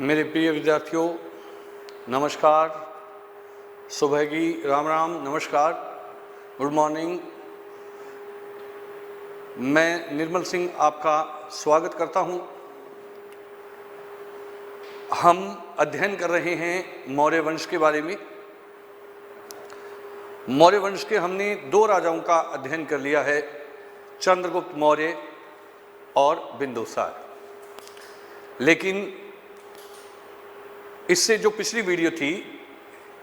मेरे प्रिय विद्यार्थियों, नमस्कार, सुबह की राम राम, नमस्कार, गुड मॉर्निंग। मैं निर्मल सिंह आपका स्वागत करता हूं। हम अध्ययन कर रहे हैं मौर्य वंश के बारे में। मौर्य वंश के हमने दो राजाओं का अध्ययन कर लिया है, चंद्रगुप्त मौर्य और बिंदुसार। लेकिन इससे जो पिछली वीडियो थी,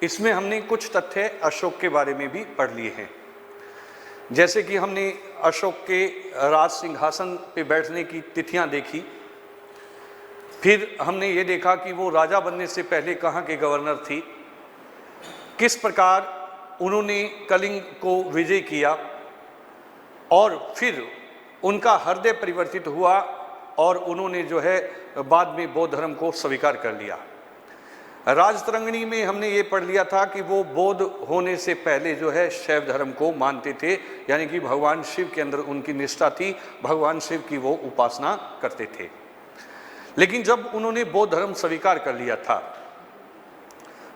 इसमें हमने कुछ तथ्य अशोक के बारे में भी पढ़ लिए हैं। जैसे कि हमने अशोक के राज सिंहासन पे बैठने की तिथियां देखी, फिर हमने ये देखा कि वो राजा बनने से पहले कहाँ के गवर्नर थी, किस प्रकार उन्होंने कलिंग को विजय किया और फिर उनका हृदय परिवर्तित हुआ और उन्होंने जो है बाद में बौद्ध धर्म को स्वीकार कर लिया। राजतरंगिणी में हमने ये पढ़ लिया था कि वो बौद्ध होने से पहले जो है शैव धर्म को मानते थे, यानी कि भगवान शिव के अंदर उनकी निष्ठा थी, भगवान शिव की वो उपासना करते थे। लेकिन जब उन्होंने बौद्ध धर्म स्वीकार कर लिया था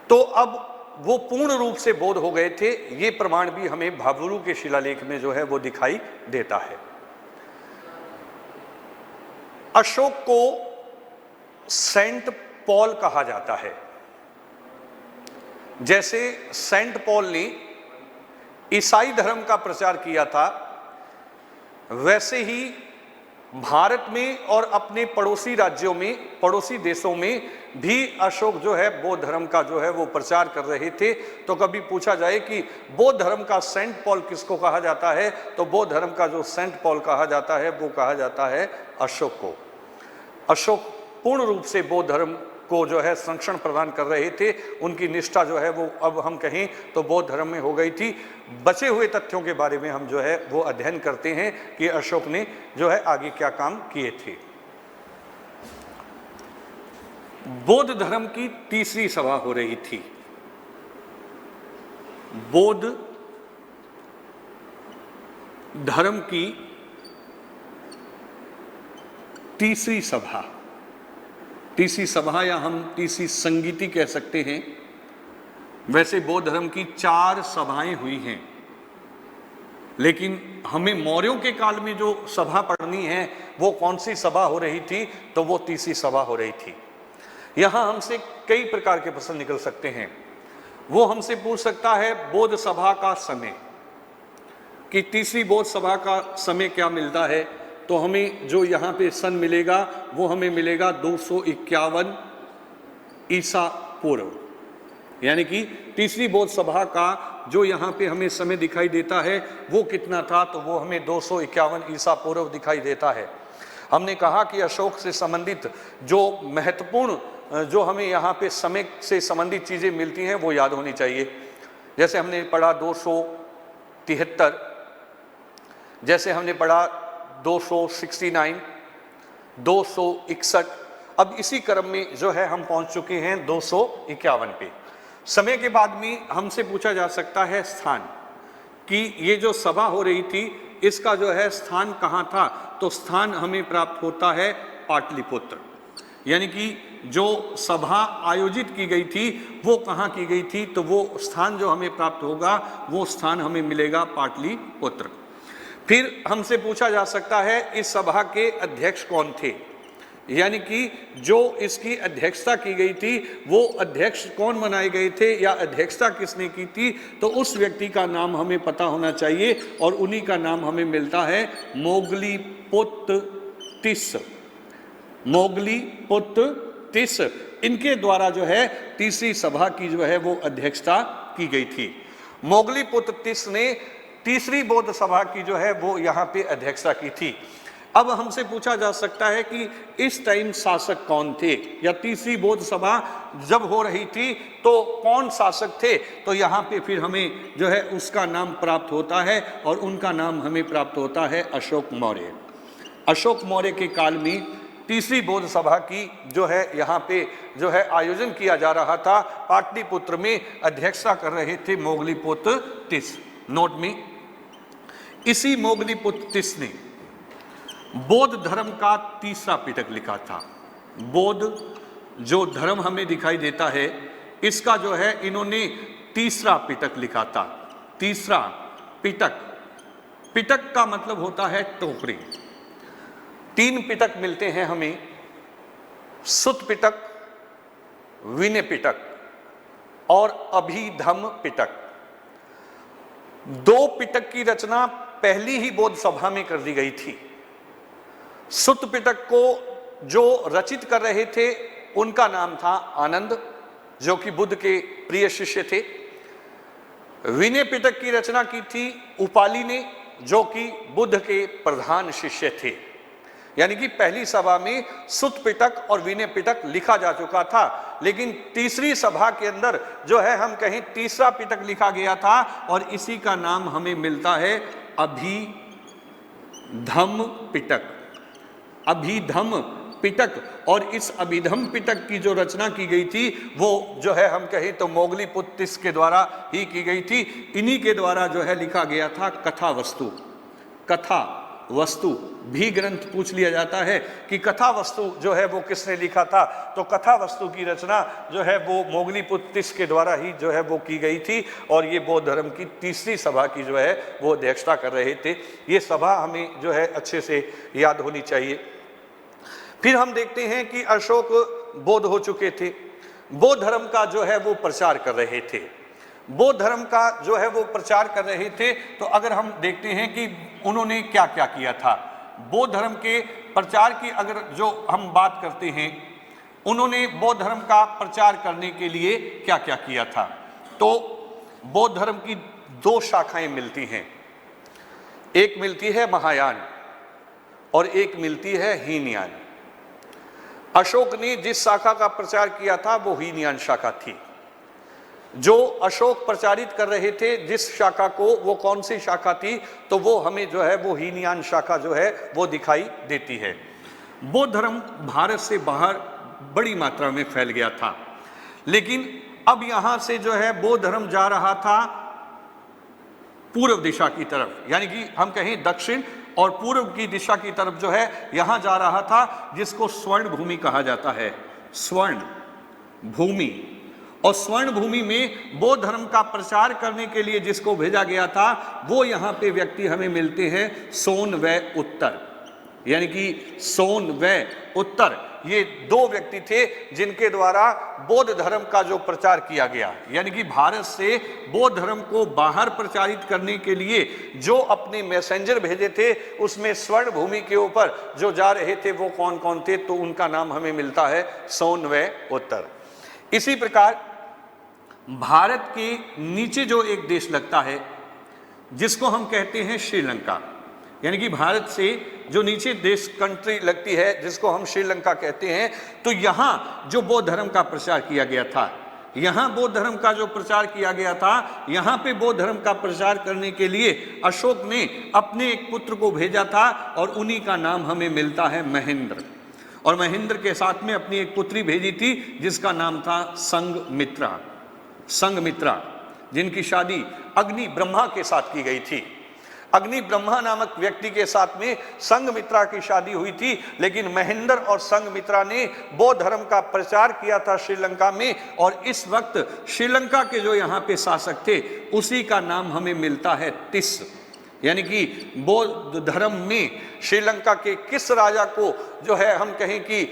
तो अब वो पूर्ण रूप से बौद्ध हो गए थे। ये प्रमाण भी हमें भाबरू के शिलालेख में जो है वो दिखाई देता है। अशोक को सेंट पॉल कहा जाता है। जैसे सेंट पॉल ने ईसाई धर्म का प्रचार किया था, वैसे ही भारत में और अपने पड़ोसी राज्यों में, पड़ोसी देशों में भी अशोक जो है बौद्ध धर्म का जो है वो प्रचार कर रहे थे। तो कभी पूछा जाए कि बौद्ध धर्म का सेंट पॉल किसको कहा जाता है, तो बौद्ध धर्म का जो सेंट पॉल कहा जाता है वो कहा जाता है अशोक को। अशोक पूर्ण रूप से बौद्ध धर्म को जो है संरक्षण प्रदान कर रहे थे। उनकी निष्ठा जो है वो अब हम कहें तो बौद्ध धर्म में हो गई थी। बचे हुए तथ्यों के बारे में हम जो है वो अध्ययन करते हैं कि अशोक ने जो है आगे क्या काम किए थे। बौद्ध धर्म की तीसरी सभा हो रही थी। बौद्ध धर्म की तीसरी सभा, तीसरी सभा या हम तीसरी संगीति कह सकते हैं। वैसे बौद्ध धर्म की 4 सभाएं हुई हैं, लेकिन हमें मौर्यों के काल में जो सभा पढ़नी है वो कौन सी सभा हो रही थी, तो वो तीसरी सभा हो रही थी। यहां हमसे कई प्रकार के प्रश्न निकल सकते हैं। वो हमसे पूछ सकता है बौद्ध सभा का समय, कि तीसरी बौद्ध सभा का समय क्या मिलता है। तो हमें जो यहाँ पे सन मिलेगा वो हमें मिलेगा 251 ईसा पूर्व, यानी कि तीसरी बौद्ध सभा का जो यहाँ पे हमें समय दिखाई देता है वो कितना था, तो वो हमें 251 ईसा पूर्व दिखाई देता है। हमने कहा कि अशोक से संबंधित जो महत्वपूर्ण जो हमें यहाँ पे समय से संबंधित चीज़ें मिलती हैं वो याद होनी चाहिए। जैसे हमने पढ़ा 273, जैसे हमने पढ़ा 269, 261। अब इसी क्रम में जो है हम पहुंच चुके हैं 251 पे। समय के बाद में हमसे पूछा जा सकता है स्थान, कि ये जो सभा हो रही थी इसका जो है स्थान कहाँ था। तो स्थान हमें प्राप्त होता है पाटलिपुत्र, यानी कि जो सभा आयोजित की गई थी वो कहाँ की गई थी, तो वो स्थान जो हमें प्राप्त होगा वो स्थान हमें मिलेगा पाटलिपुत्र। फिर हमसे पूछा जा सकता है इस सभा के अध्यक्ष कौन थे, यानी कि जो इसकी अध्यक्षता की गई थी वो अध्यक्ष कौन बनाए गए थे या अध्यक्षता किसने की थी, तो उस व्यक्ति का नाम हमें पता होना चाहिए और उन्हीं का नाम हमें मिलता है मोगलीपुत्र तिस। मोगलीपुत्र तिस, इनके द्वारा जो है तीसरी सभा की जो है वो अध्यक्षता की गई थी। मोगलीपुत्र तिस ने तीसरी बौद्ध सभा की जो है वो यहाँ पे अध्यक्षता की थी। अब हमसे पूछा जा सकता है कि इस टाइम शासक कौन थे, या तीसरी बौद्ध सभा जब हो रही थी तो कौन शासक थे, तो यहाँ पे फिर हमें जो है उसका नाम प्राप्त होता है और उनका नाम हमें प्राप्त होता है अशोक मौर्य। अशोक मौर्य के काल में तीसरी बौद्ध सभा की जो है यहाँ पे जो है आयोजन किया जा रहा था। पाटलिपुत्र में अध्यक्षता कर रहे थे मोगलीपुत्र तिस। नोट में, इसी मोगलीपुत्र तिस ने बौद्ध धर्म का तीसरा पिटक लिखा था। बौद्ध जो धर्म हमें दिखाई देता है, इसका जो है इन्होंने तीसरा पिटक लिखा था। तीसरा पिटक, पिटक का मतलब होता है टोकरी। 3 पिटक मिलते हैं हमें, सुत पिटक, विनय पिटक और अभिधम पिटक। 2 पिटक की रचना पहली ही बौद्ध सभा में कर दी गई थी। सुत पिटक को जो रचित कर रहे थे उनका नाम था आनंद, जो कि बुद्ध के प्रिय शिष्य थे। विनय पिटक की रचना की थी उपाली ने, जो कि बुद्ध के प्रधान शिष्य थे। यानी कि पहली सभा में सुत पिटक और विनय पिटक लिखा जा चुका था, लेकिन तीसरी सभा के अंदर जो है हम कहें तीसरा पिटक लिखा गया था और इसी का नाम हमें मिलता है अभिधम पिटक। अभिधम पिटक, और इस अभिधम पिटक की जो रचना की गई थी वो जो है हम कहें तो मोगलीपुत्र तिस्स के द्वारा ही की गई थी। इन्हीं के द्वारा जो है लिखा गया था कथा वस्तु। कथा वस्तु भी ग्रंथ पूछ लिया जाता है कि कथा वस्तु जो है वो किसने लिखा था, तो कथा वस्तु की रचना जो है वो मोगलीपुत्र तिस्स के द्वारा ही जो है वो की गई थी और ये बौद्ध धर्म की तीसरी सभा की जो है वो अध्यक्षता कर रहे थे। ये सभा हमें जो है अच्छे से याद होनी चाहिए। फिर हम देखते हैं कि अशोक बौद्ध हो चुके थे, बौद्ध धर्म का जो है वो प्रचार कर रहे थे। बौद्ध धर्म का जो है वो प्रचार कर रहे थे, तो अगर हम देखते हैं कि उन्होंने क्या क्या किया था बौद्ध धर्म के प्रचार की, अगर जो हम बात करते हैं उन्होंने बौद्ध धर्म का प्रचार करने के लिए क्या क्या किया था, तो बौद्ध धर्म की 2 शाखाएं मिलती हैं। एक मिलती है महायान और एक मिलती है हीनयान। अशोक ने जिस शाखा का प्रचार किया था वो हीनयान शाखा थी। जो अशोक प्रचारित कर रहे थे जिस शाखा को, वो कौन सी शाखा थी, तो वो हमें जो है वो हीनयान शाखा जो है वो दिखाई देती है। बौद्ध धर्म भारत से बाहर बड़ी मात्रा में फैल गया था, लेकिन अब यहां से जो है बौद्ध धर्म जा रहा था पूर्व दिशा की तरफ, यानी कि हम कहें दक्षिण और पूर्व की दिशा की तरफ जो है यहां जा रहा था, जिसको स्वर्ण भूमि कहा जाता है। स्वर्ण भूमि, और स्वर्ण भूमि में बौद्ध धर्म का प्रचार करने के लिए जिसको भेजा गया था वो यहां पे व्यक्ति हमें मिलते हैं सोन व उत्तर। यानी कि सोन व उत्तर ये 2 व्यक्ति थे जिनके द्वारा बौद्ध धर्म का जो प्रचार किया गया, यानी कि भारत से बौद्ध धर्म को बाहर प्रचारित करने के लिए जो अपने मैसेंजर भेजे थे, उसमें स्वर्ण भूमि के ऊपर जो जा रहे थे वो कौन कौन थे, तो उनका नाम हमें मिलता है सोन व उत्तर। इसी प्रकार भारत के नीचे जो एक देश लगता है जिसको हम कहते हैं श्रीलंका, यानी कि भारत से जो नीचे देश कंट्री लगती है जिसको हम श्रीलंका कहते हैं, तो यहाँ जो बौद्ध धर्म का प्रचार किया गया था, यहाँ बौद्ध धर्म का जो प्रचार किया गया था, यहाँ पे बौद्ध धर्म का प्रचार करने के लिए अशोक ने अपने एक पुत्र को भेजा था और उन्हीं का नाम हमें मिलता है महेंद्र। और महेंद्र के साथ में अपनी एक पुत्री भेजी थी जिसका नाम था संघमित्रा। संघमित्रा, जिनकी शादी अग्नि ब्रह्मा के साथ की गई थी। अग्नि ब्रह्मा नामक व्यक्ति के साथ में संघमित्रा की शादी हुई थी, लेकिन महेंद्र और संघमित्रा ने बौद्ध धर्म का प्रचार किया था श्रीलंका में, और इस वक्त श्रीलंका के जो यहाँ पे शासक थे उसी का नाम हमें मिलता है तिस्स। यानी कि बौद्ध धर्म में श्रीलंका के किस राजा को जो है हम कहें कि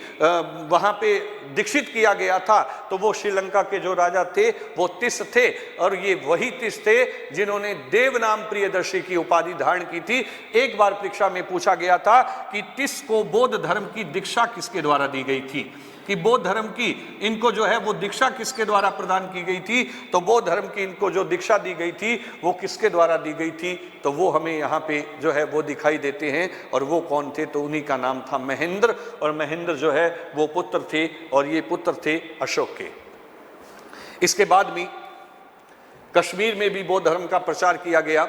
वहाँ पे दीक्षित किया गया था, तो वो श्रीलंका के जो राजा थे वो तिस्स थे, और ये वही तिस्स थे जिन्होंने देवनाम प्रियदर्शी की उपाधि धारण की थी। एक बार परीक्षा में पूछा गया था कि तिस्स को बौद्ध धर्म की दीक्षा किसके द्वारा दी गई थी, कि बौद्ध धर्म की इनको जो है वो दीक्षा किसके द्वारा प्रदान की गई थी, तो बौद्ध धर्म की इनको जो दीक्षा दी गई थी वो किसके द्वारा दी गई थी, तो वो हमें यहाँ पे जो है वो दिखाई देते हैं। और वो कौन थे, तो उन्हीं का नाम था महेंद्र, और महेंद्र जो है वो पुत्र थे, और ये पुत्र थे अशोक के। इसके बाद में कश्मीर में भी बौद्ध धर्म का प्रचार किया गया।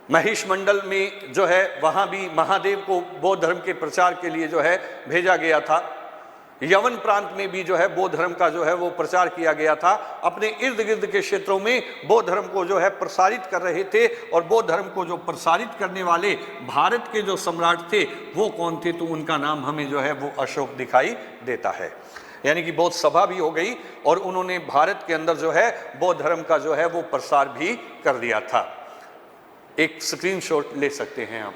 महिष मंडल में जो है वहाँ भी महादेव को बौद्ध धर्म के प्रचार के लिए जो है भेजा गया था। यवन प्रांत में भी जो है बौद्ध धर्म का जो है वो प्रचार किया गया था। अपने इर्द गिर्द के क्षेत्रों में बौद्ध धर्म को जो है प्रसारित कर रहे थे, और बौद्ध धर्म को जो प्रसारित करने वाले भारत के जो सम्राट थे वो कौन थे, तो उनका नाम हमें जो है वो अशोक दिखाई देता है। यानी कि बौद्ध सभा भी हो गई और उन्होंने भारत के अंदर जो है बौद्ध धर्म का जो है वो प्रसार भी कर दिया था। एक स्क्रीनशॉट ले सकते हैं आप।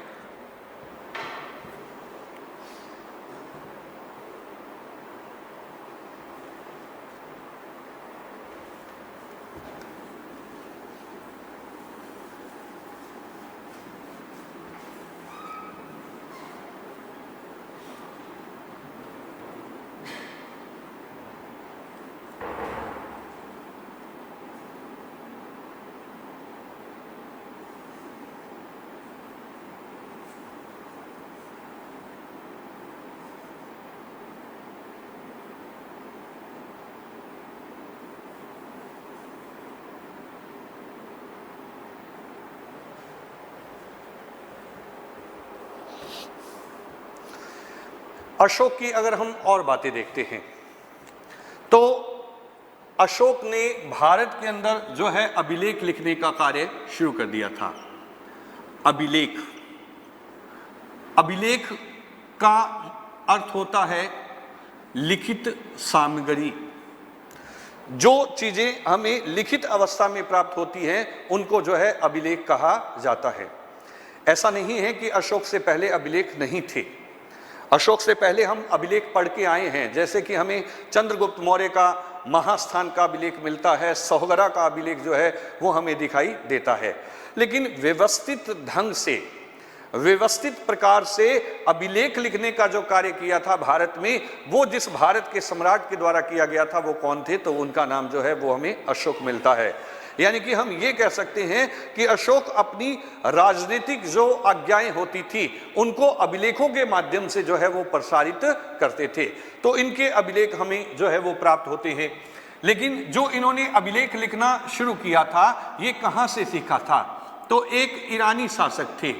अशोक की अगर हम और बातें देखते हैं तो अशोक ने भारत के अंदर जो है अभिलेख लिखने का कार्य शुरू कर दिया था। अभिलेख, अभिलेख का अर्थ होता है लिखित सामग्री। जो चीजें हमें लिखित अवस्था में प्राप्त होती हैं उनको जो है अभिलेख कहा जाता है। ऐसा नहीं है कि अशोक से पहले अभिलेख नहीं थे। अशोक से पहले हम अभिलेख पढ़ के आए हैं, जैसे कि हमें चंद्रगुप्त मौर्य का महास्थान का अभिलेख मिलता है, सोहगरा का अभिलेख जो है वो हमें दिखाई देता है। लेकिन व्यवस्थित ढंग से, व्यवस्थित प्रकार से अभिलेख लिखने का जो कार्य किया था भारत में, वो जिस भारत के सम्राट के द्वारा किया गया था वो कौन थे, तो उनका नाम जो है वो हमें अशोक मिलता है। यानी कि हम ये कह सकते हैं कि अशोक अपनी राजनीतिक जो आज्ञाएं होती थी उनको अभिलेखों के माध्यम से जो है वो प्रसारित करते थे। तो इनके अभिलेख हमें जो है वो प्राप्त होते हैं। लेकिन जो इन्होंने अभिलेख लिखना शुरू किया था ये कहाँ से सीखा था, तो एक ईरानी शासक थे।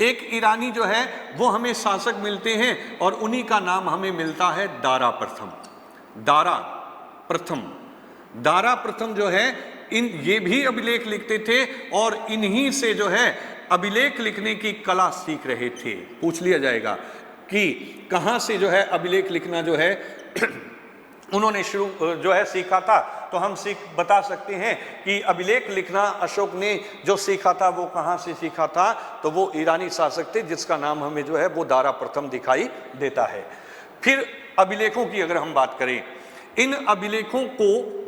एक ईरानी जो है वो हमें शासक मिलते हैं और उन्हीं का नाम हमें मिलता है दारा प्रथम। दारा प्रथम, दारा प्रथम जो है ये भी अभिलेख लिखते थे और इन्हीं से जो है अभिलेख लिखने की कला सीख रहे थे। पूछ लिया जाएगा कि कहाँ से जो है अभिलेख लिखना जो है उन्होंने शुरू जो है सीखा था, तो हम बता सकते हैं कि अभिलेख लिखना अशोक ने जो सीखा था वो कहाँ से सीखा था, तो वो ईरानी शासक थे जिसका नाम हमें जो है वो दारा प्रथम दिखाई देता है। फिर अभिलेखों की अगर हम बात करें, इन अभिलेखों को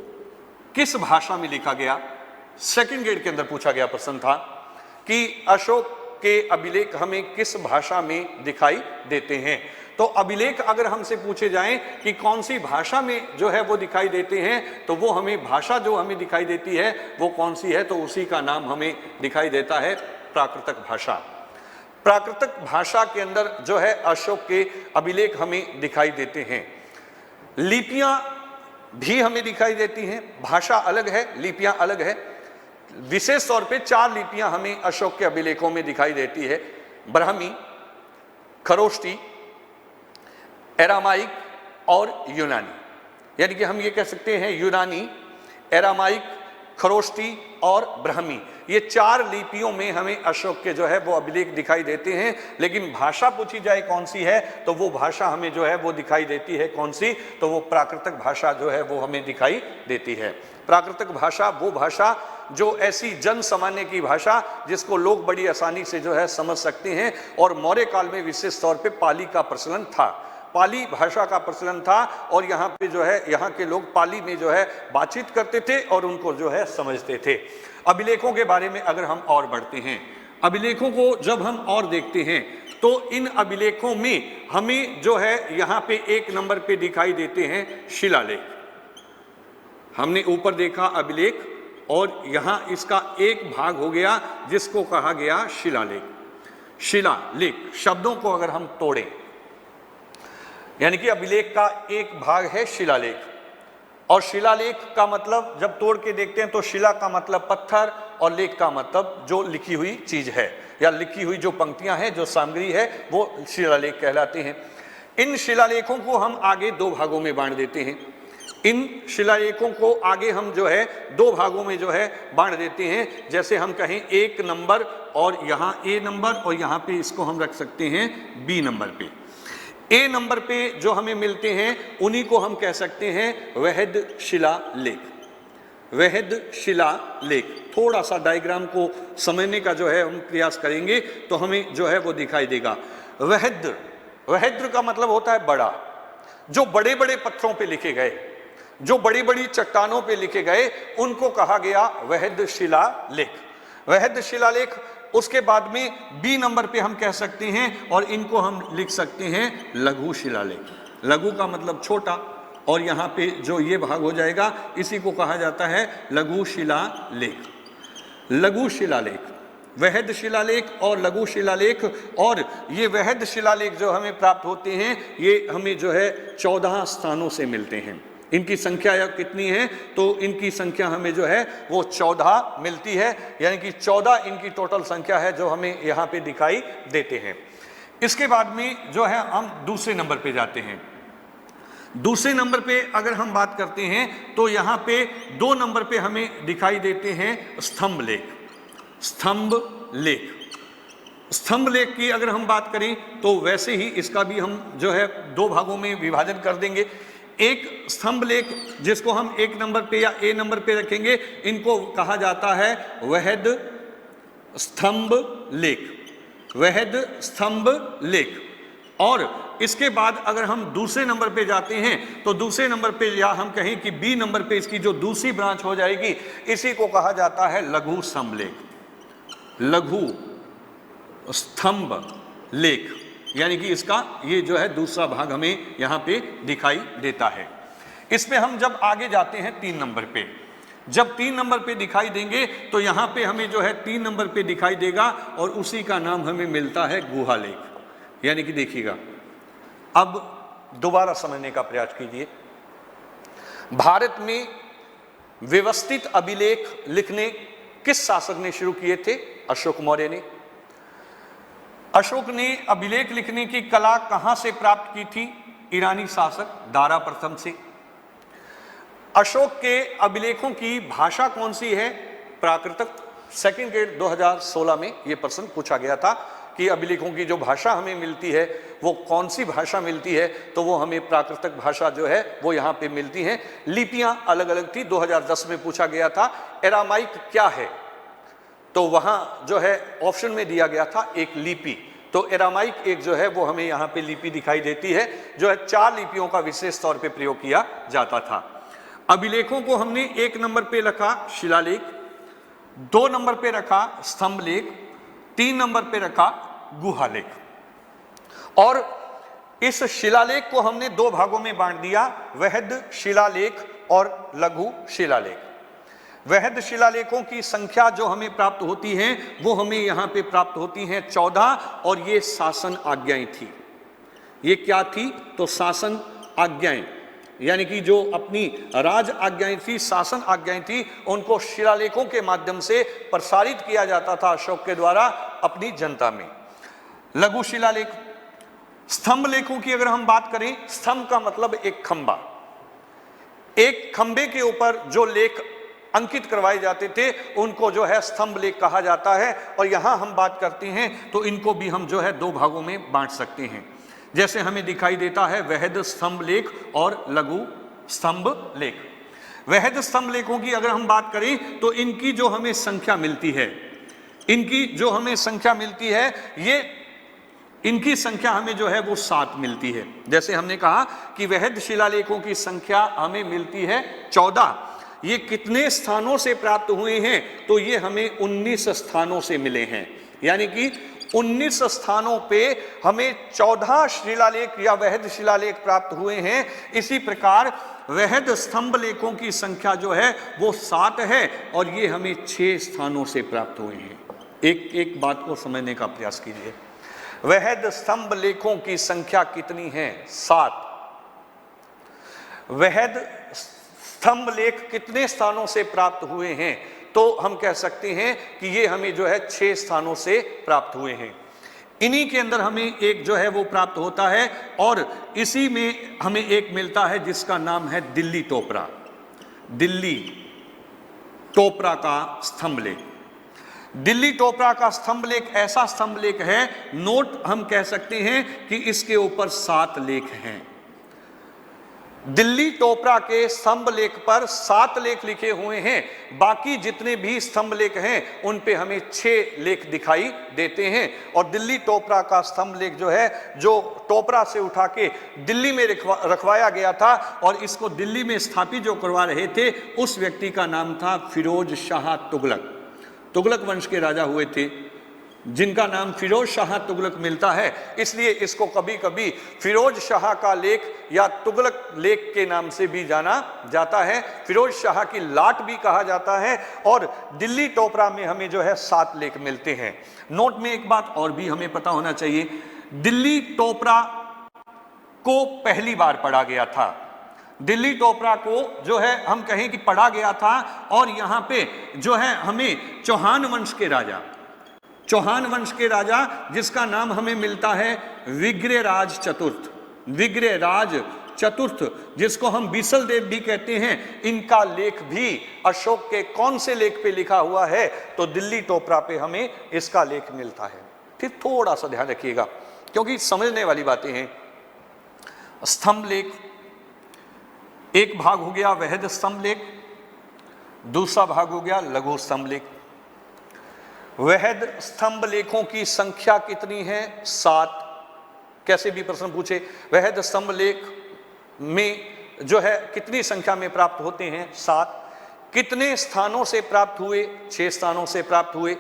किस भाषा में लिखा गया, सेकंड ग्रेड के अंदर पूछा गया प्रश्न था कि अशोक के अभिलेख हमें किस भाषा में दिखाई देते हैं। तो अभिलेख अगर हमसे पूछे जाएं कि कौन सी भाषा में जो है वो दिखाई देते हैं, तो वो हमें भाषा जो हमें दिखाई देती है वो कौन सी है, तो उसी का नाम हमें दिखाई देता है प्राकृतक भाषा। प्राकृतक भाषा के अंदर जो है अशोक के अभिलेख हमें दिखाई देते हैं। लिपियां भी हमें दिखाई देती हैं, भाषा अलग है, लिपियां अलग है। विशेष तौर पे 4 लिपियां हमें अशोक के अभिलेखों में दिखाई देती है, ब्राह्मी, खरोष्टी, एरामाइक और यूनानी। यानी कि हम ये कह सकते हैं यूनानी, एरामाइक, खरोष्टी और ब्राह्मी, ये 4 लिपियों में हमें अशोक के जो है वो अभिलेख दिखाई देते हैं। लेकिन भाषा पूछी जाए कौन सी है, तो वो भाषा हमें जो है वो दिखाई देती है कौन सी, तो वो प्राकृतक भाषा जो है वो हमें दिखाई देती है। प्राकृतक भाषा वो भाषा जो ऐसी जन सामान्य की भाषा जिसको लोग बड़ी आसानी से जो है समझ सकते हैं। और मौर्य काल में विशेष तौर पे पाली का प्रचलन था, पाली भाषा का प्रचलन था और यहाँ पे जो है यहाँ के लोग पाली में जो है बातचीत करते थे और उनको जो है समझते थे। अभिलेखों के बारे में अगर हम और बढ़ते हैं, अभिलेखों को जब हम और देखते हैं तो इन अभिलेखों में हमें जो है यहाँ पे 1 नंबर पे दिखाई देते हैं शिलालेख। हमने ऊपर देखा अभिलेख और यहाँ इसका एक भाग हो गया जिसको कहा गया शिलालेख। शिलालेख शब्दों को अगर हम तोड़ें, यानी कि अभिलेख का एक भाग है शिलालेख, और शिलालेख का मतलब जब तोड़ के देखते हैं तो शिला का मतलब पत्थर और लेख का मतलब जो लिखी हुई चीज है या लिखी हुई जो पंक्तियां हैं, जो सामग्री है, वो शिलालेख कहलाते हैं। इन शिलालेखों को हम आगे 2 भागों में बांट देते हैं। इन शिलालेखों को आगे हम जो है 2 भागों में जो है बांट देते हैं। जैसे हम कहें 1 नंबर और यहाँ A नंबर, और यहाँ पे इसको हम रख सकते हैं B नंबर पे। ए नंबर पे जो हमें मिलते हैं उन्हीं को हम कह सकते हैं वहद शिलालेख। वहद शिलालेख, थोड़ा सा डायग्राम को समझने का जो है हम प्रयास करेंगे तो हमें जो है वो दिखाई देगा। वहद, वहद का मतलब होता है बड़ा, जो बड़े बड़े पत्थरों पे लिखे गए, जो बड़ी बड़ी चट्टानों पे लिखे गए, उनको कहा गया वहद शिलालेख। वहद शिलालेख। उसके बाद में बी नंबर पे हम कह सकते हैं और इनको हम लिख सकते हैं लघु शिलालेख। लघु का मतलब छोटा, और यहाँ पे जो ये भाग हो जाएगा इसी को कहा जाता है लघु शिलालेख। लघु शिलालेख, वहद शिलालेख और लघु शिलालेख। और ये वहद शिलालेख जो हमें प्राप्त होते हैं ये हमें जो है 14 स्थानों से मिलते हैं। इनकी संख्या कितनी है, तो इनकी संख्या हमें जो है वो 14 मिलती है, यानी कि 14 इनकी टोटल संख्या है जो हमें यहाँ पे दिखाई देते हैं। इसके बाद में जो है हम दूसरे नंबर पे जाते हैं। दूसरे नंबर पे अगर हम बात करते हैं तो यहाँ पे 2 नंबर पे हमें दिखाई देते हैं स्तंभ लेख। स्तंभ लेख, स्तंभ लेख की अगर हम बात करें तो वैसे ही इसका भी हम जो है 2 भागों में विभाजन कर देंगे। एक स्तंभ लेख जिसको हम 1 नंबर पे या ए नंबर पे रखेंगे, इनको कहा जाता है वहद स्तंभ लेख। वहद स्तंभ लेख। और इसके बाद अगर हम दूसरे नंबर पे जाते हैं तो दूसरे नंबर पे या हम कहें कि बी नंबर पे इसकी जो दूसरी ब्रांच हो जाएगी, इसी को कहा जाता है लघु स्तंभ लेख। लघु स्तंभ लेख, यानी कि इसका ये जो है दूसरा भाग हमें यहाँ पे दिखाई देता है। इसमें हम जब आगे जाते हैं 3 नंबर पे, जब 3 नंबर पे दिखाई देंगे तो यहाँ पे हमें जो है 3 नंबर पे दिखाई देगा और उसी का नाम हमें मिलता है गुहा लेख। यानी कि देखिएगा, अब दोबारा समझने का प्रयास कीजिए। भारत में व्यवस्थित अभिलेख लिखने किस शासक ने शुरू किए थे? अशोक मौर्य ने। अशोक ने अभिलेख लिखने की कला कहां से प्राप्त की थी? ईरानी शासक दारा प्रथम से। अशोक के अभिलेखों की भाषा कौन सी है? प्राकृतक। सेकंड ग्रेड 2016 में यह प्रश्न पूछा गया था कि अभिलेखों की जो भाषा हमें मिलती है वो कौन सी भाषा मिलती है, तो वो हमें प्राकृतक भाषा जो है वो यहाँ पे मिलती है। लिपियां अलग अलग थी, 2010 में पूछा गया था एरामाइक क्या है, तो वहां जो है ऑप्शन में दिया गया था एक लिपि। तो एरामाइक एक जो है वो हमें यहाँ पे लिपि दिखाई देती है, जो है 4 लिपियों का विशेष तौर पे प्रयोग किया जाता था। अभिलेखों को हमने 1 नंबर पे रखा शिलालेख, 2 नंबर पे रखा स्तंभ लेख, 3 नंबर पे रखा गुहा लेख। और इस शिलालेख को हमने 2 भागों में बांट दिया, वहद शिलालेख और लघु शिलालेख। वहद शिलालेखों की संख्या जो हमें प्राप्त होती है वो हमें यहाँ पे प्राप्त होती हैं 14, और ये शासन आज्ञाएं थी। ये क्या थी? तो शासन आज्ञाएं, यानी कि जो अपनी राज आज्ञाएं थी, शासन आज्ञाएं थी, उनको शिलालेखों के माध्यम से प्रसारित किया जाता था अशोक के द्वारा अपनी जनता में। लघु शिलालेख। स्तंभ लेखों की अगर हम बात करें, स्तंभ का मतलब एक खंबा, एक खंबे के ऊपर जो लेख अंकित करवाए जाते थे उनको जो है स्तंभ लेख कहा जाता है। और यहां हम बात करते हैं तो इनको भी हम जो है 2 भागों में बांट सकते हैं, जैसे हमें दिखाई देता है वहद स्तंभ लेख और लघु स्तंभ लेख। वहद स्तंभ लेखों की अगर हम बात करें तो इनकी जो हमें संख्या मिलती है, इनकी जो हमें संख्या मिलती है, ये इनकी संख्या हमें जो है वो 7 मिलती है। जैसे हमने कहा कि वहद शिलालेखों की संख्या हमें मिलती है 14। ये कितने स्थानों से प्राप्त हुए हैं? तो ये हमें 19 स्थानों से मिले हैं, यानी कि 19 स्थानों पे हमें 14 शिलालेख या वहद शिलालेख प्राप्त हुए हैं। इसी प्रकार वहद स्तंभ लेखों की संख्या जो है वो 7 है और ये हमें 6 स्थानों से प्राप्त हुए हैं। एक एक बात को समझने का प्रयास कीजिए। वहद स्तंभ लेखों की संख्या कितनी है? 7। वहद स्तंभ लेख कितने स्थानों से प्राप्त हुए हैं? तो हम कह सकते हैं कि ये हमें जो है 6 स्थानों से प्राप्त हुए हैं। इन्हीं के अंदर हमें एक जो है वो प्राप्त होता है और इसी में हमें एक मिलता है जिसका नाम है दिल्ली टोपरा। दिल्ली टोपरा का स्तंभ लेख। दिल्ली टोपरा का स्तंभ लेख ऐसा स्तंभ लेख है, नोट हम कह सकते हैं कि इसके ऊपर 7 लेख हैं। दिल्ली टोपरा के स्तंभ लेख पर 7 लेख लिखे हुए हैं। बाकी जितने भी स्तंभ लेख हैं उन पे हमें 6 लेख दिखाई देते हैं। और दिल्ली टोपरा का स्तंभ लेख जो है, जो टोपरा से उठा के दिल्ली में रखवाया गया था और इसको दिल्ली में स्थापित जो करवा रहे थे, उस व्यक्ति का नाम था फिरोज शाह तुगलक। तुगलक वंश के राजा हुए थे जिनका नाम फिरोज शाह तुगलक मिलता है, इसलिए इसको कभी कभी फिरोज शाह का लेख या तुगलक लेख के नाम से भी जाना जाता है। फिरोज शाह की लाट भी कहा जाता है। और दिल्ली टोपरा में हमें जो है 7 लेख मिलते हैं। नोट में एक बात और भी हमें पता होना चाहिए, दिल्ली टोपरा को पहली बार पढ़ा गया था। दिल्ली टोपरा को जो है हम कहें कि पढ़ा गया था, और यहां पे जो है हमें चौहान वंश के राजा, चौहान वंश के राजा जिसका नाम हमें मिलता है विग्रहराज चतुर्थ, विग्रहराज चतुर्थ, जिसको हम बीसल देव भी कहते हैं, इनका लेख भी अशोक के कौन से लेख पे लिखा हुआ है, तो दिल्ली टोपरा पे हमें इसका लेख मिलता है। फिर थोड़ा सा ध्यान रखिएगा क्योंकि समझने वाली बातें हैं। स्तंभ लेख एक भाग हो गया वहद स्तंभ लेख, दूसरा भाग हो गया लघु स्तंभ लेख। वहद स्तंभ लेखों की संख्या कितनी है? 7। कैसे भी प्रश्न पूछे, वहद स्तंभ लेख में जो है कितनी संख्या में प्राप्त होते हैं? 7। कितने स्थानों से प्राप्त हुए? 6 स्थानों से प्राप्त हुए।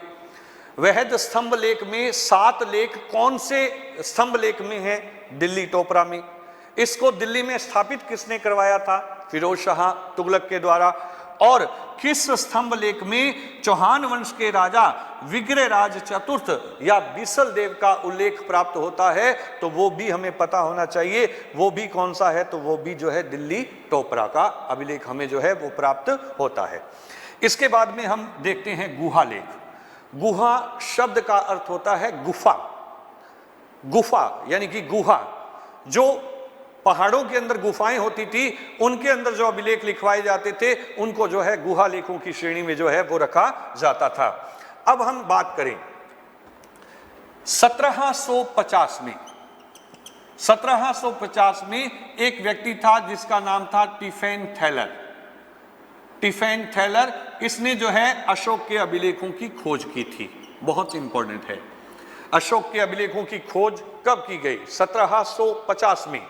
वहद स्तंभ लेख में 7 लेख कौन से स्तंभ लेख में है? दिल्ली टोपरा में। इसको दिल्ली में स्थापित किसने करवाया था? फिरोज शाह तुगलक के द्वारा। और किस स्तंभ लेख में चौहान वंश के राजा विग्रहराज चतुर्थ या बीसल देव का उल्लेख प्राप्त होता है? तो वो भी हमें पता होना चाहिए, वो भी कौन सा है? तो वो भी जो है दिल्ली टोपरा का अभिलेख हमें जो है वो प्राप्त होता है। इसके बाद में हम देखते हैं गुहा लेख। गुहा शब्द का अर्थ होता है गुफा। गुफा यानी कि गुहा, जो पहाड़ों के अंदर गुफाएं होती थी, उनके अंदर जो अभिलेख लिखवाए जाते थे उनको जो है गुहा लेखों की श्रेणी में जो है वो रखा जाता था। अब हम बात करें 1750 में। 1750 में एक व्यक्ति था जिसका नाम था टिफेन थैलर। टिफेन थैलर, इसने जो है अशोक के अभिलेखों की खोज की थी। बहुत इंपॉर्टेंट है। अशोक के अभिलेखों की खोज कब की गई? 1750 में।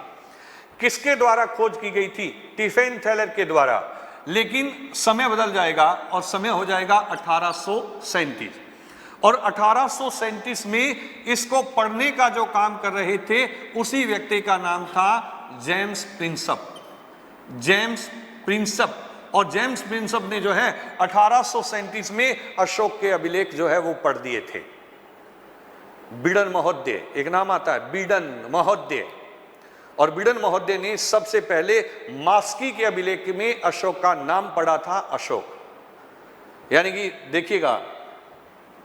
किसके द्वारा खोज की गई थी? टिफेन थैलर के द्वारा। लेकिन समय बदल जाएगा और समय हो जाएगा 1837। और 1837 में इसको पढ़ने का जो काम कर रहे थे उसी व्यक्ति का नाम था जेम्स प्रिंसप। James Prinsep. और जेम्स प्रिंसप ने जो है 1837 में अशोक के अभिलेख जो है वो पढ़ दिए थे। बीडन महोदय, एक नाम आता है बीडन महोदय, और बीडन महोदय ने सबसे पहले मास्की के अभिलेख में अशोक का नाम पढ़ा था, अशोक। यानी कि देखिएगा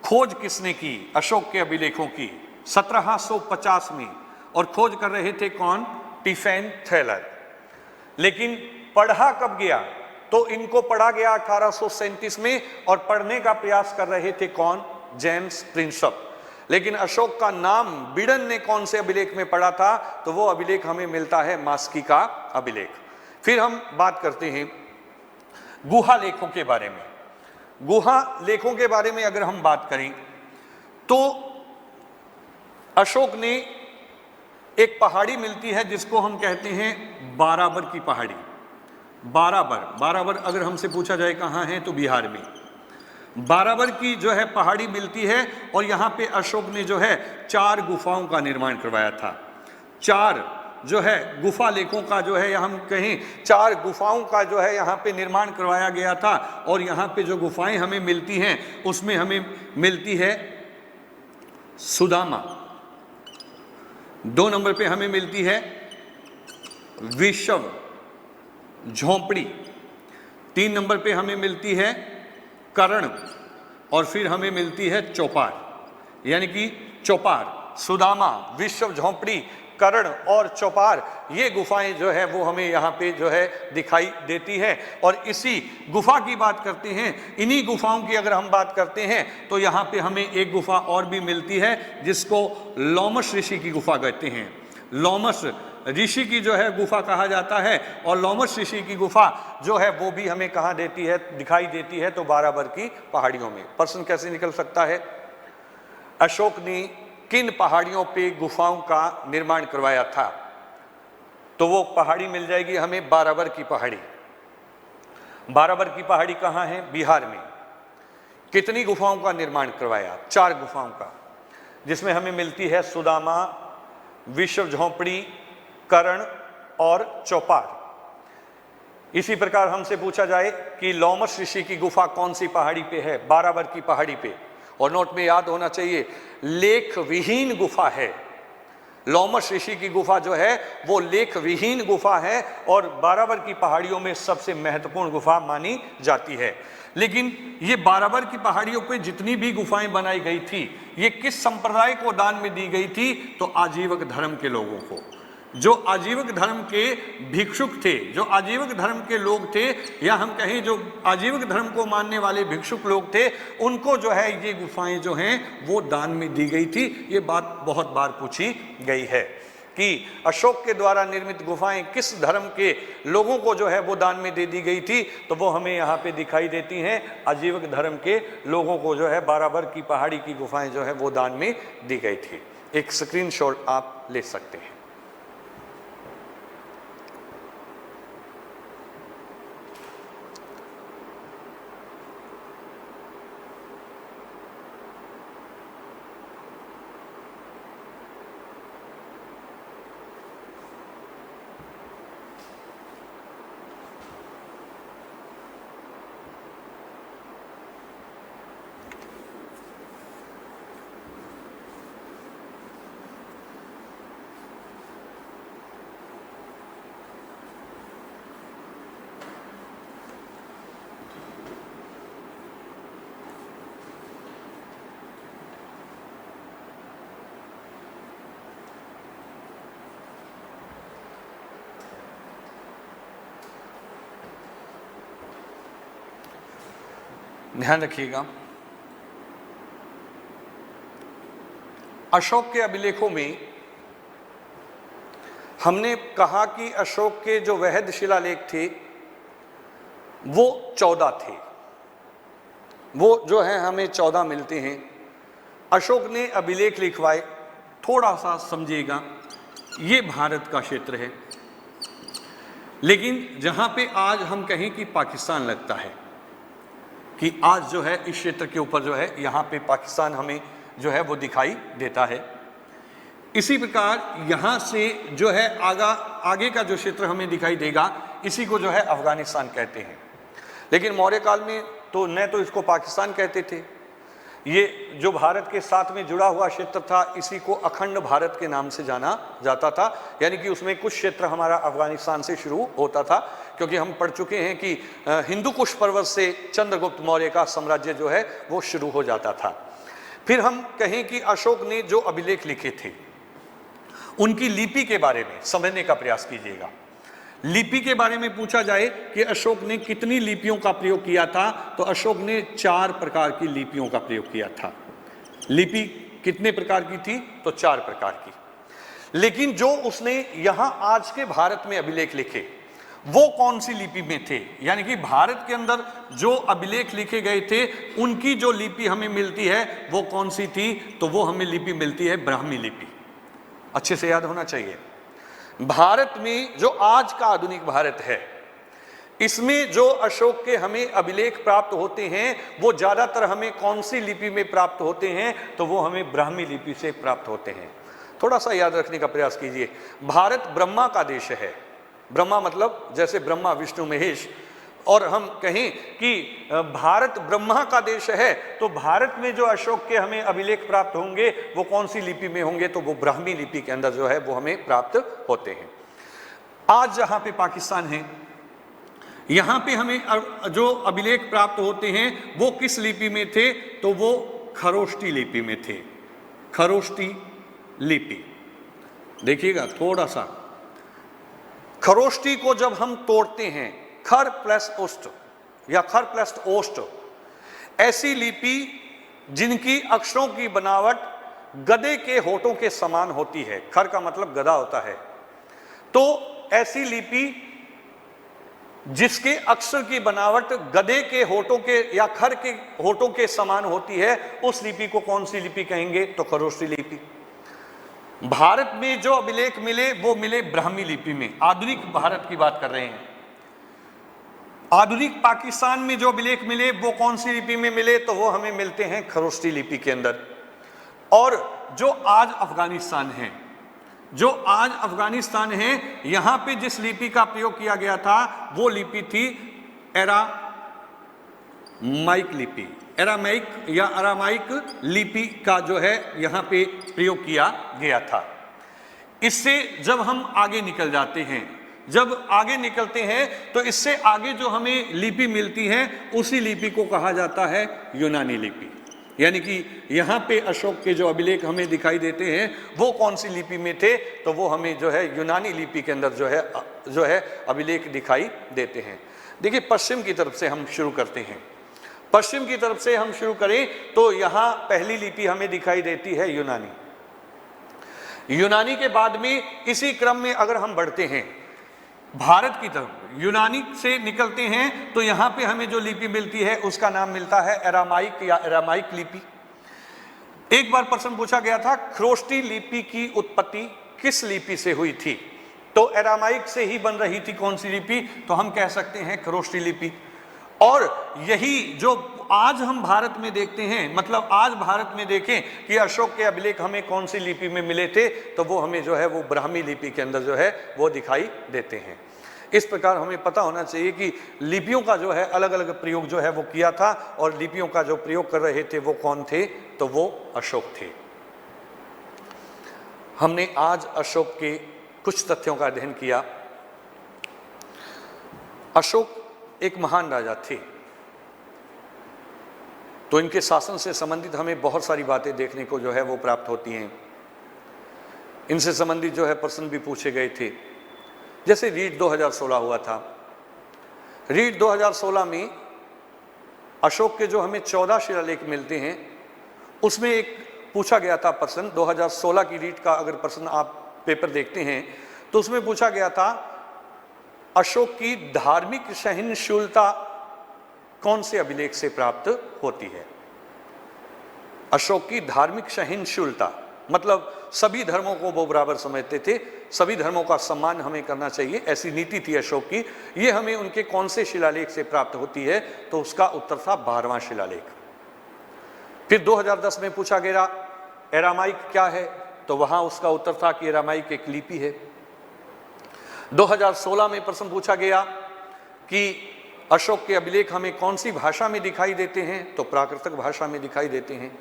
खोज किसने की अशोक के अभिलेखों की? 1750 में। और खोज कर रहे थे कौन? टिफेन थैलर। लेकिन पढ़ा कब गया? तो इनको पढ़ा गया 1837 में, और पढ़ने का प्रयास कर रहे थे कौन? James Prinsep. लेकिन अशोक का नाम बीडन ने कौन से अभिलेख में पढ़ा था? तो वो अभिलेख हमें मिलता है मास्की का अभिलेख। फिर हम बात करते हैं गुहा लेखों के बारे में। गुहा लेखों के बारे में अगर हम बात करें तो अशोक ने एक पहाड़ी मिलती है जिसको हम कहते हैं बाराबर की पहाड़ी। बाराबर अगर हमसे पूछा जाए कहाँ है तो बिहार में। बाराबर की जो है पहाड़ी मिलती है, और यहाँ पे अशोक ने जो है 4 गुफाओं का निर्माण करवाया था। 4 जो है गुफा लेखों का जो है हम कहें 4 गुफाओं का जो है यहाँ पे निर्माण करवाया गया था। और यहाँ पे जो गुफाएं हमें मिलती हैं उसमें हमें मिलती है सुदामा, 2 नंबर पे हमें मिलती है विषव झोंपड़ी, 3 नंबर पे हमें मिलती है कर्ण, और फिर हमें मिलती है चौपार। यानी कि चौपार, सुदामा, विश्व झोंपड़ी, कर्ण और चौपार, ये गुफाएं जो है वो हमें यहाँ पे जो है दिखाई देती है। और इसी गुफा की बात करते हैं, इन्हीं गुफाओं की अगर हम बात करते हैं तो यहाँ पे हमें एक गुफा और भी मिलती है जिसको लोमश ऋषि की गुफा कहते हैं। लोमश ऋषि की जो है गुफा कहा जाता है, और लोमश ऋषि की गुफा जो है वो भी हमें कहाँ देती है, दिखाई देती है, तो बाराबर की पहाड़ियों में। प्रश्न कैसे निकल सकता है, अशोक ने किन पहाड़ियों पे गुफाओं का निर्माण करवाया था, तो वो पहाड़ी मिल जाएगी हमें बाराबर की पहाड़ी। बाराबर की पहाड़ी कहाँ है, बिहार में। कितनी गुफाओं का निर्माण करवाया, 4 गुफाओं का, जिसमें हमें मिलती है सुदामा, विश्व झोंपड़ी, कर्ण और चौपार। इसी प्रकार हमसे पूछा जाए कि लोमश ऋषि की गुफा कौन सी पहाड़ी पे है, बाराबर की पहाड़ी पे, और नोट में याद होना चाहिए लेख विहीन गुफा है। लोमश ऋषि की गुफा जो है वो लेख विहीन गुफा है और बाराबर की पहाड़ियों में सबसे महत्वपूर्ण गुफा मानी जाती है। लेकिन ये बाराबर की पहाड़ियों पे जितनी भी गुफाएं बनाई गई थी, ये किस संप्रदाय को दान में दी गई थी, तो आजीवक धर्म के लोगों को। जो आजीवक धर्म के भिक्षुक थे, जो आजीवक धर्म के लोग थे, या हम कहें जो आजीवक धर्म को मानने वाले भिक्षुक लोग थे, उनको जो है ये गुफाएं जो हैं वो दान में दी गई थी। ये बात बहुत बार पूछी गई है कि अशोक के द्वारा निर्मित गुफाएं किस धर्म के लोगों को जो है वो दान में दे दी गई थी, तो वो हमें यहाँ पे दिखाई देती हैं, आजीवक धर्म के लोगों को जो है बाराबर की पहाड़ी की गुफाएं जो है वो दान में दी गई थी। एक स्क्रीनशॉट आप ले सकते हैं। ध्यान रखिएगा, अशोक के अभिलेखों में हमने कहा कि अशोक के जो वहद शिलालेख थे वो 14 थे। वो जो है हमें 14 मिलते हैं। अशोक ने अभिलेख लिखवाए, थोड़ा सा समझिएगा, ये भारत का क्षेत्र है, लेकिन जहां पे आज हम कहें कि पाकिस्तान लगता है, कि आज जो है इस क्षेत्र के ऊपर जो है यहाँ पे पाकिस्तान हमें जो है वो दिखाई देता है। इसी प्रकार यहाँ से जो है आगे का जो क्षेत्र हमें दिखाई देगा, इसी को जो है अफगानिस्तान कहते हैं। लेकिन मौर्य काल में तो न तो इसको पाकिस्तान कहते थे, ये जो भारत के साथ में जुड़ा हुआ क्षेत्र था इसी को अखंड भारत के नाम से जाना जाता था, यानी कि उसमें कुछ क्षेत्र हमारा अफगानिस्तान से शुरू होता था, क्योंकि हम पढ़ चुके हैं कि हिंदू कुश पर्वत से चंद्रगुप्त मौर्य का साम्राज्य जो है वो शुरू हो जाता था। फिर हम कहें कि अशोक ने जो अभिलेख लिखे थे उनकी लिपि के बारे में समझने का प्रयास कीजिएगा। लिपि के बारे में पूछा जाए कि अशोक ने कितनी लिपियों का प्रयोग किया था, तो अशोक ने 4 प्रकार की लिपियों का प्रयोग किया था। लिपि कितने प्रकार की थी, तो 4 प्रकार की। लेकिन जो उसने यहां आज के भारत में अभिलेख लिखे वो कौन सी लिपि में थे, यानी कि भारत के अंदर जो अभिलेख लिखे गए थे उनकी जो लिपि हमें मिलती है वो कौन सी थी, तो वो हमें लिपि मिलती है ब्राह्मी लिपि। अच्छे से याद होना चाहिए, भारत में जो आज का आधुनिक भारत है इसमें जो अशोक के हमें अभिलेख प्राप्त होते हैं वो ज्यादातर हमें कौन सी लिपि में प्राप्त होते हैं, तो वो हमें ब्राह्मी लिपि से प्राप्त होते हैं। थोड़ा सा याद रखने का प्रयास कीजिए। भारत ब्रह्मा का देश है, ब्रह्मा मतलब जैसे ब्रह्मा विष्णु महेश, और हम कहें कि भारत ब्रह्मा का देश है, तो भारत में जो अशोक के हमें अभिलेख प्राप्त होंगे वो कौन सी लिपि में होंगे, तो वो ब्राह्मी लिपि के अंदर जो है वो हमें प्राप्त होते हैं। आज जहां पे पाकिस्तान है यहां पे हमें जो अभिलेख प्राप्त होते हैं वो किस लिपि में थे, तो वो खरोष्टी लिपि में थे। खरोष्टी लिपि, देखिएगा थोड़ा सा, खरोष्टी को जब हम तोड़ते हैं, खर प्लस ओष्ट या खर प्लस ओष्ट, ऐसी लिपि जिनकी अक्षरों की बनावट गधे के होठों के समान होती है, खर का मतलब गधा होता है, तो ऐसी लिपि जिसके अक्षर की बनावट गधे के होठों के या खर के होठों के समान होती है, उस लिपि को कौन सी लिपि कहेंगे? तो खरोष्टी लिपि। भारत में जो अभिलेख मिले वो मिले ब्राह्मी लिपि में, आधुनिक भारत की बात कर रहे हैं। आधुनिक पाकिस्तान में जो अभिलेख मिले वो कौन सी लिपि में मिले? तो वो हमें मिलते हैं खरोष्टी लिपि के अंदर। और जो आज अफगानिस्तान है, जो आज अफगानिस्तान है, यहां पे जिस लिपि का प्रयोग किया गया था वो लिपि थी एरामाइक लिपि। एरामाइक या अरामाइक लिपि का जो है यहां पे प्रयोग किया गया था। इससे जब हम आगे निकल जाते हैं, जब आगे निकलते हैं तो इससे आगे जो हमें लिपि मिलती है उसी लिपि को कहा जाता है यूनानी लिपि। यानी कि यहाँ पे अशोक के जो अभिलेख हमें दिखाई देते हैं वो कौन सी लिपि में थे? तो वो हमें जो है यूनानी लिपि के अंदर जो है अभिलेख दिखाई देते हैं। देखिए पश्चिम की तरफ से हम शुरू करते हैं। पश्चिम की तरफ से हम शुरू करें तो यहाँ पहली लिपि हमें दिखाई देती है यूनानी। यूनानी के बाद में इसी क्रम में अगर हम बढ़ते हैं भारत की तरफ, यूनानी से निकलते हैं तो यहाँ पे हमें जो लिपि मिलती है उसका नाम मिलता है एरामाइक या एरामाइक लिपि। एक बार प्रश्न पूछा गया था खरोष्टी लिपि की उत्पत्ति किस लिपि से हुई थी? तो एरामाइक से ही बन रही थी कौन सी लिपि? तो हम कह सकते हैं खरोष्टी लिपि। और यही जो आज हम भारत में देखते हैं, मतलब आज भारत में देखें कि अशोक के अभिलेख हमें कौन सी लिपि में मिले थे, तो वो हमें जो है वो ब्राह्मी लिपि के अंदर जो है वो दिखाई देते हैं। इस प्रकार हमें पता होना चाहिए कि लिपियों का जो है अलग अलग प्रयोग जो है वो किया था, और लिपियों का जो प्रयोग कर रहे थे वो कौन थे? तो वो अशोक थे। हमने आज अशोक के कुछ तथ्यों का अध्ययन किया। अशोक एक महान राजा थे, तो इनके शासन से संबंधित हमें बहुत सारी बातें देखने को जो है वो प्राप्त होती हैं। इनसे संबंधित जो है प्रश्न भी पूछे गए थे। जैसे रीट 2016 हुआ था। रीट 2016 में अशोक के जो हमें 14 शिलालेख मिलते हैं उसमें एक पूछा गया था प्रश्न। 2016 की रीट का अगर प्रश्न आप पेपर देखते हैं तो उसमें पूछा गया था अशोक की धार्मिक सहिष्णुता कौन से अभिलेख से प्राप्त होती है? अशोक की धार्मिक सहिष्णुता मतलब सभी धर्मों को वो बराबर समझते थे, सभी धर्मों का सम्मान हमें करना चाहिए, ऐसी नीति थी अशोक की। ये हमें उनके कौन से शिलालेख से प्राप्त होती है? तो उसका उत्तर था 12वां शिलालेख। फिर 2010 में पूछा गया एरामाइक क्या है? तो वहां उसका उत्तर था कि एरामाइक एक लिपि है। 2016 में प्रश्न पूछा गया कि अशोक के अभिलेख हमें कौन सी भाषा में दिखाई देते हैं? तो प्राकृतिक भाषा में दिखाई देते हैं।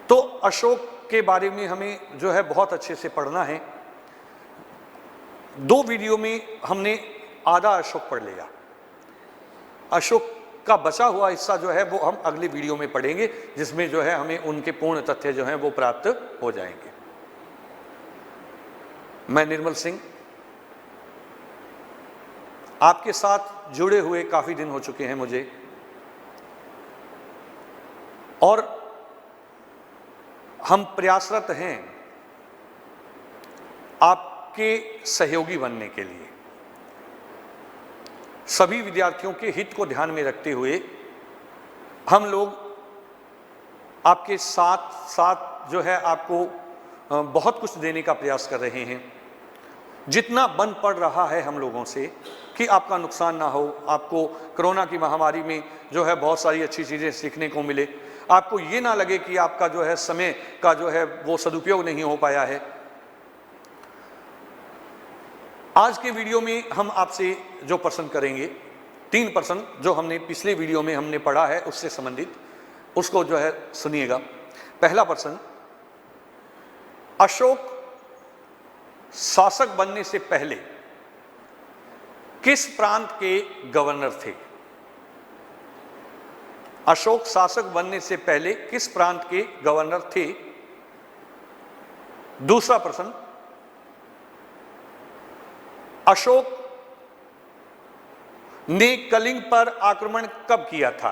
तो अशोक के बारे में हमें जो है बहुत अच्छे से पढ़ना है। 2 वीडियो में हमने आधा अशोक पढ़ लिया। अशोक का बचा हुआ हिस्सा जो है वो हम अगले वीडियो में पढ़ेंगे, जिसमें जो है हमें उनके पूर्ण तथ्य जो हैं वो प्राप्त हो जाएंगे। मैं निर्मल सिंह आपके साथ जुड़े हुए काफी दिन हो चुके हैं मुझे, और हम प्रयासरत हैं आपके सहयोगी बनने के लिए। सभी विद्यार्थियों के हित को ध्यान में रखते हुए हम लोग आपके साथ साथ जो है आपको बहुत कुछ देने का प्रयास कर रहे हैं। जितना बन पड़ रहा है हम लोगों से कि आपका नुकसान ना हो, आपको कोरोना की महामारी में जो है बहुत सारी अच्छी चीज़ें सीखने को मिले, आपको ये ना लगे कि आपका जो है समय का जो है वो सदुपयोग नहीं हो पाया है। आज के वीडियो में हम आपसे जो प्रश्न करेंगे, 3 प्रश्न जो हमने पिछले वीडियो में हमने पढ़ा है उससे संबंधित, उसको जो है सुनिएगा। पहला प्रश्न, अशोक शासक बनने से पहले किस प्रांत के गवर्नर थे? अशोक शासक बनने से पहले किस प्रांत के गवर्नर थे? दूसरा प्रश्न, अशोक ने कलिंग पर आक्रमण कब किया था?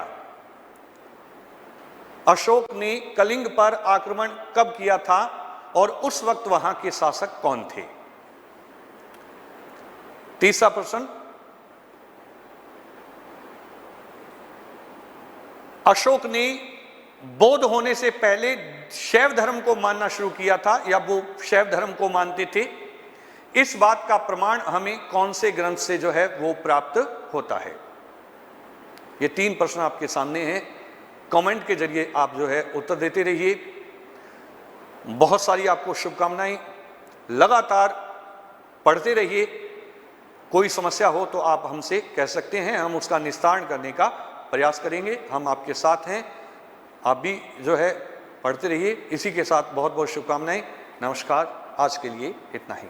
अशोक ने कलिंग पर आक्रमण कब किया था और उस वक्त वहां के शासक कौन थे? तीसरा प्रश्न, अशोक ने बौद्ध होने से पहले शैव धर्म को मानना शुरू किया था या वो शैव धर्म को मानते थे? इस बात का प्रमाण हमें कौन से ग्रंथ से जो है वो प्राप्त होता है? ये 3 प्रश्न आपके सामने हैं। कमेंट के जरिए आप जो है उत्तर देते रहिए। बहुत सारी आपको शुभकामनाएं। लगातार पढ़ते रहिए। कोई समस्या हो तो आप हमसे कह सकते हैं, हम उसका निस्तारण करने का प्रयास करेंगे। हम आपके साथ हैं, आप भी जो है पढ़ते रहिए। इसी के साथ बहुत बहुत शुभकामनाएं। नमस्कार। आज के लिए इतना ही।